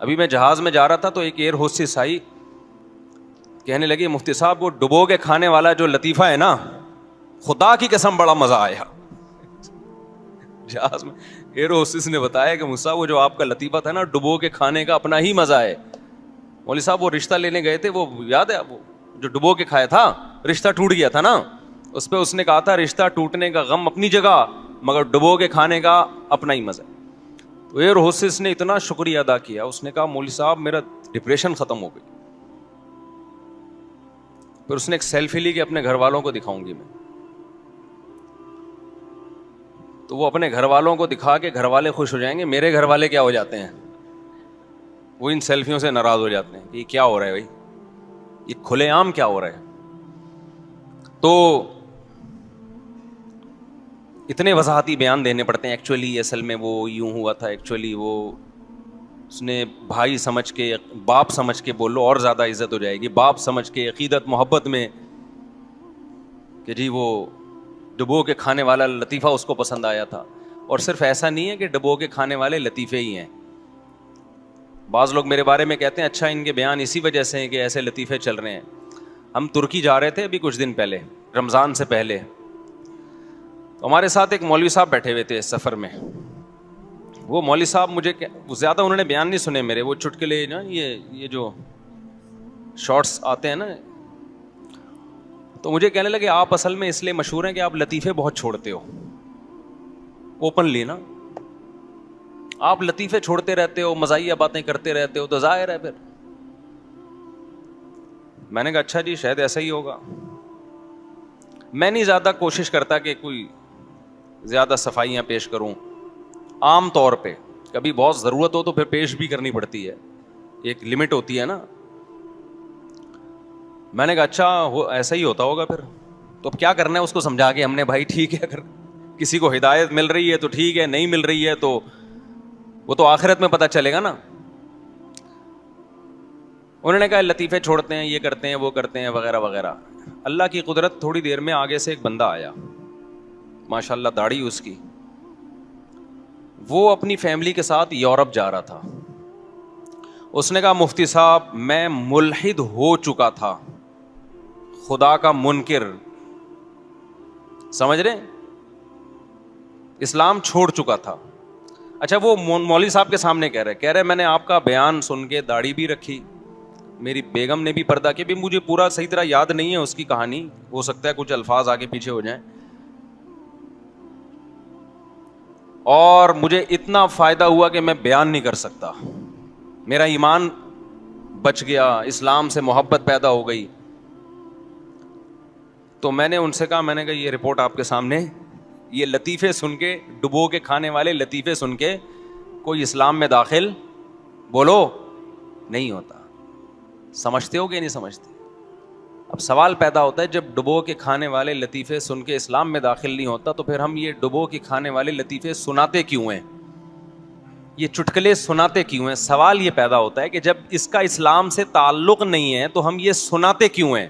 ابھی میں جہاز میں جا رہا تھا تو ایک ایئر ہوسٹس آئی, کہنے لگی مفتی صاحب وہ ڈبو کے کھانے والا جو لطیفہ ہے نا, خدا کی قسم بڑا مزہ آیا. جہاز میں ایئر ہوسٹس نے بتایا کہ مفتی صاحب وہ جو آپ کا لطیفہ تھا نا ڈبو کے کھانے کا, اپنا ہی مزہ ہے. مولوی صاحب وہ رشتہ لینے گئے تھے, وہ یاد ہے وہ جو ڈبو کے کھایا تھا, رشتہ ٹوٹ گیا تھا نا, اس پہ اس نے کہا تھا رشتہ ٹوٹنے کا غم اپنی جگہ, مگر ڈبو کے کھانے کا اپنا ہی مزہ. تو ایئر ہوسٹس نے اتنا شکریہ ادا کیا, اس نے کہا مولوی صاحب میرا ڈپریشن ختم ہو گئی. پھر اس نے ایک سیلفی لی کہ اپنے گھر والوں کو دکھاؤں گی میں. تو وہ اپنے گھر والوں کو دکھا کے گھر والے خوش ہو جائیں گے, میرے گھر والے کیا ہو جاتے ہیں, وہ ان سیلفیوں سے ناراض ہو جاتے ہیں کہ یہ کیا ہو رہا ہے بھائی, یہ کھلے عام کیا ہو رہا ہے. تو اتنے وضاحتی بیان دینے پڑتے ہیں. ایکچولی اصل میں وہ یوں ہوا تھا, ایکچولی وہ اس نے بھائی سمجھ کے, باپ سمجھ کے بولو اور زیادہ عزت ہو جائے گی, باپ سمجھ کے عقیدت محبت میں کہ جی وہ ڈبو کے کھانے والا لطیفہ اس کو پسند آیا تھا. اور صرف ایسا نہیں ہے کہ ڈبو کے کھانے والے لطیفے ہی ہیں. بعض لوگ میرے بارے میں کہتے ہیں اچھا ان کے بیان اسی وجہ سے ہیں کہ ایسے لطیفے چل رہے ہیں. ہم ترکی جا رہے تھے ابھی کچھ دن پہلے, رمضان سے پہلے. تو ہمارے ساتھ ایک مولوی صاحب بیٹھے ہوئے تھے سفر میں. وہ مولوی صاحب مجھے زیادہ انہوں نے بیان نہیں سنے میرے, وہ چٹکلے نا یہ جو شارٹس آتے ہیں نا, تو مجھے کہنے لگے آپ اصل میں اس لیے مشہور ہیں کہ آپ لطیفے بہت چھوڑتے ہو. اوپنلی نا, آپ لطیفے چھوڑتے رہتے ہو, مزاحیہ باتیں کرتے رہتے ہو, تو ظاہر ہے پھر. میں نے کہا اچھا جی شاید ایسا ہی ہوگا. میں نہیں زیادہ کوشش کرتا کہ کوئی زیادہ صفائیاں پیش کروں. عام طور پہ کبھی بہت ضرورت ہو تو پھر پیش بھی کرنی پڑتی ہے, ایک لمٹ ہوتی ہے نا. میں نے کہا اچھا ایسا ہی ہوتا ہوگا پھر, تو اب کیا کرنا ہے اس کو سمجھا کے ہم نے, بھائی ٹھیک ہے اگر کسی کو ہدایت مل رہی ہے تو ٹھیک ہے, نہیں مل رہی ہے تو وہ تو آخرت میں پتہ چلے گا نا. انہوں نے کہا لطیفے چھوڑتے ہیں, یہ کرتے ہیں, وہ کرتے ہیں, وغیرہ وغیرہ. اللہ کی قدرت, تھوڑی دیر میں آگے سے ایک بندہ آیا, ماشاء اللہ داڑھی اس کی. وہ اپنی فیملی کے ساتھ یورپ جا رہا تھا. اس نے کہا مفتی صاحب میں ملحد ہو چکا تھا, خدا کا منکر, سمجھ رہے, اسلام چھوڑ چکا تھا. اچھا وہ مولوی صاحب کے سامنے کہہ رہے میں نے آپ کا بیان سن کے داڑھی بھی رکھی, میری بیگم نے بھی پردہ کیا. بھی مجھے پورا صحیح طرح یاد نہیں ہے اس کی کہانی, ہو سکتا ہے کچھ الفاظ آگے پیچھے ہو جائیں. اور مجھے اتنا فائدہ ہوا کہ میں بیان نہیں کر سکتا, میرا ایمان بچ گیا, اسلام سے محبت پیدا ہو گئی. تو میں نے ان سے کہا, میں نے کہا یہ رپورٹ آپ کے سامنے, یہ لطیفے سن کے, ڈبو کے کھانے والے لطیفے سن کے کوئی اسلام میں داخل بولو نہیں ہوتا. سمجھتے ہو کہ نہیں سمجھتے؟ اب سوال پیدا ہوتا ہے جب ڈبو کے کھانے والے لطیفے سن کے اسلام میں داخل نہیں ہوتا تو پھر ہم یہ ڈبو کے کھانے والے لطیفے سناتے کیوں ہیں, یہ چٹکلے سناتے کیوں ہیں؟ سوال یہ پیدا ہوتا ہے کہ جب اس کا اسلام سے تعلق نہیں ہے تو ہم یہ سناتے کیوں ہیں.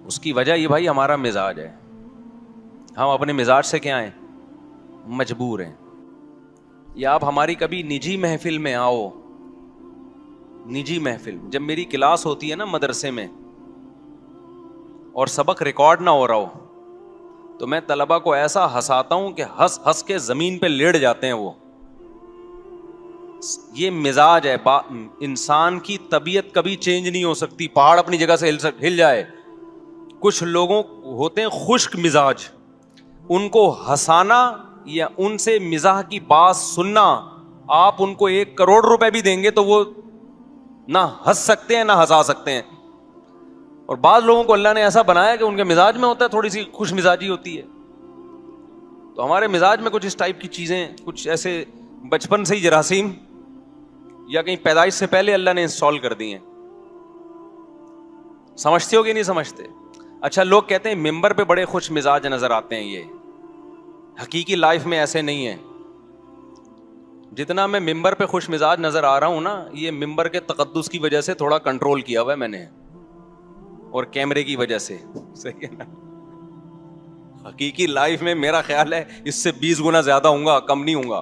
اس کی وجہ یہ بھائی ہمارا مزاج ہے, ہم اپنے مزاج سے کیا ہیں, مجبور ہیں. یا آپ ہماری کبھی نجی محفل میں آؤ, نجی محفل, جب میری کلاس ہوتی ہے نا مدرسے میں اور سبق ریکارڈ نہ ہو رہا ہو تو میں طلبہ کو ایسا ہنساتا ہوں کہ ہنس ہنس کے زمین پہ لیٹ جاتے ہیں وہ. یہ مزاج ہے. انسان کی طبیعت کبھی چینج نہیں ہو سکتی, پہاڑ اپنی جگہ سے ہل جائے. کچھ لوگوں ہوتے ہیں خشک مزاج, ان کو ہنسانا یا ان سے مزاح کی بات سننا, آپ ان کو 1 کروڑ روپے بھی دیں گے تو وہ نہ ہنس سکتے ہیں نہ ہنسا سکتے ہیں. اور بعض لوگوں کو اللہ نے ایسا بنایا کہ ان کے مزاج میں ہوتا ہے تھوڑی سی خوش مزاجی ہوتی ہے. تو ہمارے مزاج میں کچھ اس ٹائپ کی چیزیں, کچھ ایسے بچپن سے ہی جراثیم یا کہیں پیدائش سے پہلے اللہ نے انسٹال کر دی ہیں. سمجھتے ہو کہ نہیں سمجھتے؟ اچھا لوگ کہتے ہیں ممبر پہ بڑے خوش مزاج نظر آتے ہیں, یہ حقیقی لائف میں ایسے نہیں ہیں. جتنا میں ممبر پہ خوش مزاج نظر آ رہا ہوں نا, یہ ممبر کے تقدس کی وجہ سے تھوڑا کنٹرول کیا ہوا ہے میں نے, اور کیمرے کی وجہ سے. صحیح ہے نا؟ حقیقی لائف میں میرا خیال ہے اس سے 20 گنا زیادہ ہوں گا, کم نہیں ہوں گا.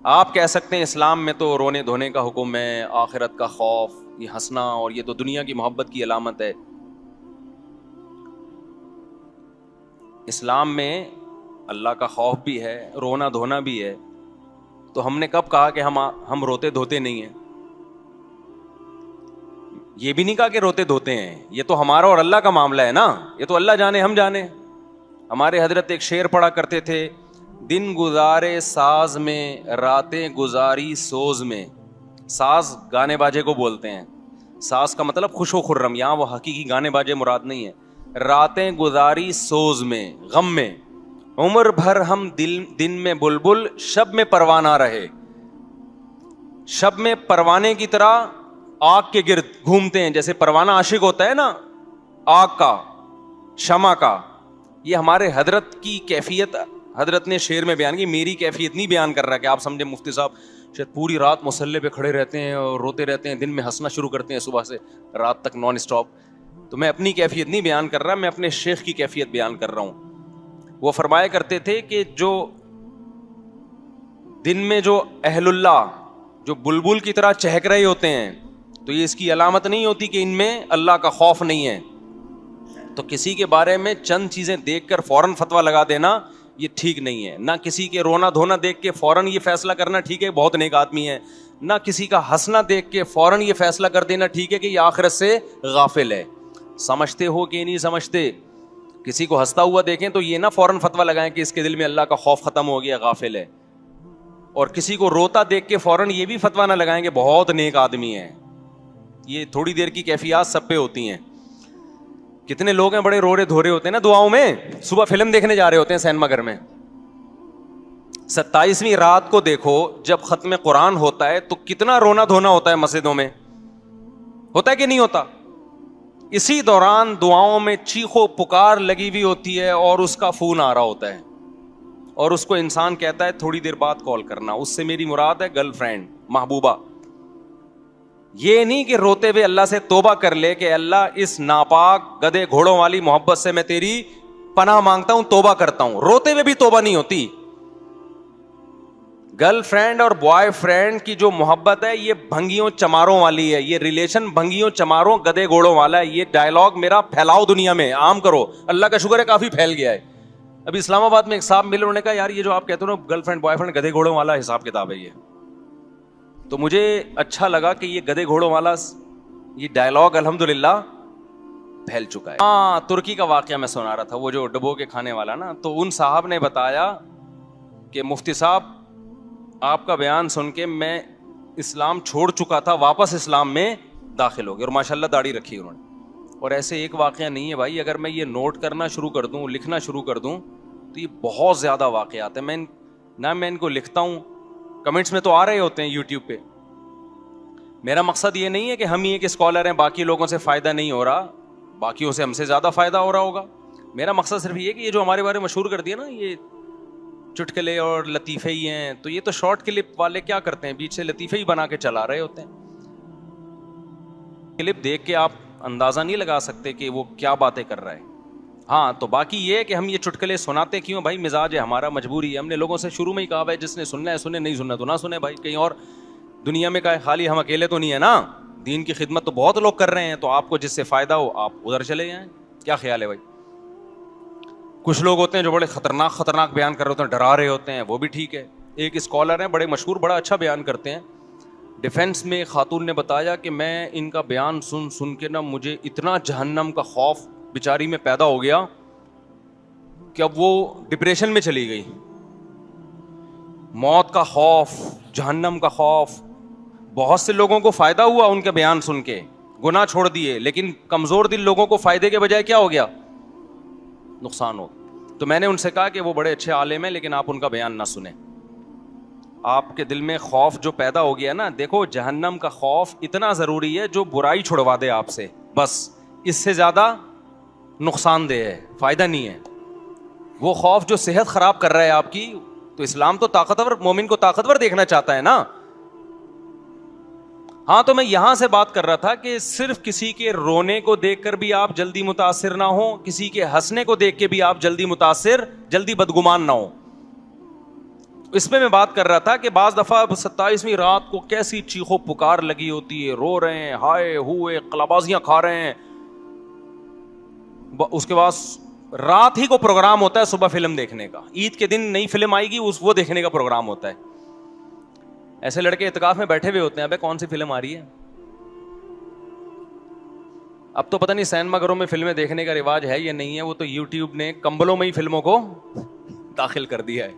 آپ کہہ سکتے ہیں اسلام میں تو رونے دھونے کا حکم ہے، آخرت کا خوف، یہ ہنسنا اور یہ تو دنیا کی محبت کی علامت ہے. اسلام میں اللہ کا خوف بھی ہے، رونا دھونا بھی ہے. تو ہم نے کب کہا کہ ہم روتے دھوتے نہیں ہیں؟ یہ بھی نہیں کہا کہ روتے دھوتے ہیں، یہ تو ہمارا اور اللہ کا معاملہ ہے نا، یہ تو اللہ جانے ہم جانے. ہمارے حضرت ایک شعر پڑھا کرتے تھے، دن گزارے ساز میں راتیں گزاری سوز میں. ساز گانے باجے کو بولتے ہیں، ساز کا مطلب خوش و خرم، یہاں وہ حقیقی گانے باجے مراد نہیں ہے. راتیں گزاری سوز میں، غم میں، عمر بھر ہم دن میں بلبل شب میں پروانہ رہے. شب میں پروانے کی طرح آگ کے گرد گھومتے ہیں، جیسے پروانہ عاشق ہوتا ہے نا آگ کا، شمع کا. یہ ہمارے حضرت کی کیفیت حضرت نے شعر میں بیان کی. میری کیفیت نہیں بیان کر رہا کہ آپ سمجھے مفتی صاحب شاید پوری رات مصلے پہ کھڑے رہتے ہیں اور روتے رہتے ہیں، دن میں ہنسنا شروع کرتے ہیں صبح سے رات تک نان اسٹاپ. تو میں اپنی کیفیت نہیں بیان کر رہا، میں اپنے شیخ کی کیفیت بیان کر رہا ہوں. وہ فرمایا کرتے تھے کہ جو دن میں جو اہل اللہ جو بلبل کی طرح چہک رہے ہوتے ہیں تو یہ اس کی علامت نہیں ہوتی کہ ان میں اللہ کا خوف نہیں ہے. تو کسی کے بارے میں چند چیزیں دیکھ کر فوراً فتویٰ لگا دینا یہ ٹھیک نہیں ہے. نہ کسی کے رونا دھونا دیکھ کے فوراً یہ فیصلہ کرنا ٹھیک ہے بہت نیک آدمی ہے، نہ کسی کا ہنسنا دیکھ کے فوراً یہ فیصلہ کر دینا ٹھیک ہے کہ یہ آخرت سے غافل ہے. سمجھتے ہو کہ نہیں سمجھتے؟ کسی کو ہنستا ہوا دیکھیں تو یہ نہ فوراً فتویٰ لگائیں کہ اس کے دل میں اللہ کا خوف ختم ہو گیا، غافل ہے. اور کسی کو روتا دیکھ کے فوراً یہ بھی فتویٰ نہ لگائیں کہ بہت نیک آدمی ہے. یہ تھوڑی دیر کی کیفیات سب پہ ہوتی ہیں. کتنے لوگ ہیں بڑے رو رہے دھو رہے ہوتے ہیں نا دعاؤں میں، صبح فلم دیکھنے جا رہے ہوتے ہیں سینما گھر میں، 27ویں رات کو دیکھو جب ختم قرآن ہوتا ہے تو کتنا رونا دھونا ہوتا ہے مسجدوں میں، ہوتا ہے کہ نہیں ہوتا؟ اسی دوران دعاؤں میں چیخو پکار لگی ہوئی ہوتی ہے اور اس کا فون آ رہا ہوتا ہے اور اس کو انسان کہتا ہے تھوڑی دیر بعد کال کرنا. اس سے میری مراد ہے گرل فرینڈ، محبوبہ. یہ نہیں کہ روتے ہوئے اللہ سے توبہ کر لے کہ اللہ اس ناپاک گدھے گھوڑوں والی محبت سے میں تیری پناہ مانگتا ہوں، توبہ کرتا ہوں. روتے ہوئے بھی توبہ نہیں ہوتی. گرل فرینڈ اور بوائے فرینڈ کی جو محبت ہے یہ بھنگیوں چماروں والی ہے، یہ ریلیشن بھنگیوں چماروں گدھے گھوڑوں والا ہے. یہ ڈائلاگ میرا پھیلاؤ دنیا میں، عام کرو. اللہ کا شکر ہے کافی پھیل گیا ہے. ابھی اسلام آباد میں ایک صاحب ملے، انہوں نے کہا یار یہ جو آپ کہتے ہو نا گرل فرینڈ بوائے فرینڈ گدھے گھوڑوں والا حساب کتاب ہے یہ. تو مجھے اچھا لگا کہ یہ گدھے گھوڑوں والا یہ ڈائلاگ الحمدللہ پھیل چکا ہے. ہاں ترکی کا واقعہ میں سنا رہا تھا، وہ جو ڈبو کے کھانے والا نا، تو ان صاحب نے بتایا کہ مفتی صاحب آپ کا بیان سن کے میں اسلام چھوڑ چکا تھا، واپس اسلام میں داخل ہو گیا، اور ماشاءاللہ داڑھی رکھی انہوں نے. اور ایسے ایک واقعہ نہیں ہے بھائی، اگر میں یہ نوٹ کرنا شروع کر دوں، لکھنا شروع کر دوں تو یہ بہت زیادہ واقعات ہیں. میں ان کو لکھتا ہوں، کمنٹس میں تو آ رہے ہوتے ہیں یوٹیوب پہ. میرا مقصد یہ نہیں ہے کہ ہم ہی ایک اسکالر ہیں، باقی لوگوں سے فائدہ نہیں ہو رہا، باقیوں سے ہم سے زیادہ فائدہ ہو رہا ہوگا. میرا مقصد صرف یہ کہ یہ جو ہمارے بارے میں مشہور کر دیا نا یہ چٹکلے اور لطیفے ہی ہیں، تو یہ تو شارٹ کلپ والے کیا کرتے ہیں، بیچ سے لطیفے ہی بنا کے چلا رہے ہوتے ہیں. کلپ دیکھ کے آپ اندازہ نہیں لگا سکتے کہ وہ کیا باتیں کر رہا ہے. ہاں تو باقی یہ کہ ہم یہ چٹکلے سناتے کیوں بھائی، مزاج ہے ہمارا، مجبوری ہے. ہم نے لوگوں سے شروع میں ہی کہا بھائی جس نے سننا ہے سنے، نہیں سننا تو نہ سنے. بھائی کہیں اور دنیا میں کہا خالی ہم اکیلے تو نہیں ہے نا، دین کی خدمت تو بہت لوگ کر رہے ہیں، تو آپ کو جس سے فائدہ ہو آپ ادھر چلے جائیں. کیا خیال ہے بھائی؟ کچھ لوگ ہوتے ہیں جو بڑے خطرناک بیان کر رہے ہوتے ہیں، ڈرا رہے ہوتے ہیں، وہ بھی ٹھیک ہے. ایک اسکالر ہیں بڑے مشہور، بڑا اچھا بیان کرتے ہیں. ڈیفینس میں خاتون نے بتایا کہ میں ان کا بیان سن کے نا مجھے اتنا جہنم کا خوف بیچاری میں پیدا ہو گیا کہ اب وہ ڈپریشن میں چلی گئی. موت کا خوف، جہنم کا خوف. بہت سے لوگوں کو فائدہ ہوا ان کے بیان سن کے، گناہ چھوڑ دیے، لیکن کمزور دل لوگوں کو فائدے کے بجائے کیا ہو گیا، نقصان ہو. تو میں نے ان سے کہا کہ وہ بڑے اچھے عالم ہیں لیکن آپ ان کا بیان نہ سنیں. آپ کے دل میں خوف جو پیدا ہو گیا نا، دیکھو جہنم کا خوف اتنا ضروری ہے جو برائی چھڑوا دے آپ سے، بس اس سے زیادہ نقصان دہ ہے، فائدہ نہیں ہے. وہ خوف جو صحت خراب کر رہا ہے آپ کی، تو اسلام تو طاقتور مومن کو طاقتور دیکھنا چاہتا ہے نا. ہاں تو میں یہاں سے بات کر رہا تھا کہ صرف کسی کے رونے کو دیکھ کر بھی آپ جلدی متاثر نہ ہو، کسی کے ہنسنے کو دیکھ کے بھی آپ جلدی متاثر، جلدی بدگمان نہ ہو. اس میں بات کر رہا تھا کہ بعض دفعہ 27ویں رات کو کیسی چیخو پکار لگی ہوتی ہے, رو رہے ہیں, ہائے ہوئے, قلابازیاں کھا رہے ہیں. اس کے بعد رات ہی کو پروگرام ہوتا ہے صبح فلم دیکھنے کا, عید کے دن نئی فلم آئے گی وہ دیکھنے کا پروگرام ہوتا ہے. ایسے لڑکے اعتکاف میں بیٹھے ہوئے ہوتے ہیں, ابے کون سی فلم آ رہی ہے. اب تو پتہ نہیں سینما گھروں میں فلمیں دیکھنے کا رواج ہے یا نہیں ہے, وہ تو یوٹیوب نے کمبلوں میں ہی فلموں کو داخل کر دیا ہے.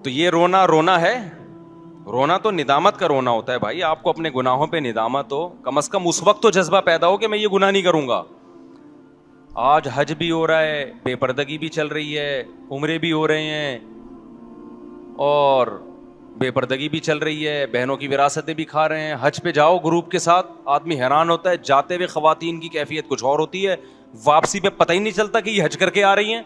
تو یہ رونا ہے, رونا تو ندامت کا رونا ہوتا ہے بھائی. آپ کو اپنے گناہوں پہ ندامت ہو, کم از کم اس وقت تو جذبہ پیدا ہو کہ میں یہ گناہ نہیں کروں گا. آج حج بھی ہو رہا ہے, بے پردگی بھی چل رہی ہے, عمرے بھی ہو رہے ہیں اور بے پردگی بھی چل رہی ہے, بہنوں کی وراثتیں بھی کھا رہے ہیں. حج پہ جاؤ گروپ کے ساتھ, آدمی حیران ہوتا ہے, جاتے ہوئے خواتین کی کیفیت کچھ اور ہوتی ہے, واپسی پہ پتہ ہی نہیں چلتا کہ یہ حج کر کے آ رہی ہیں.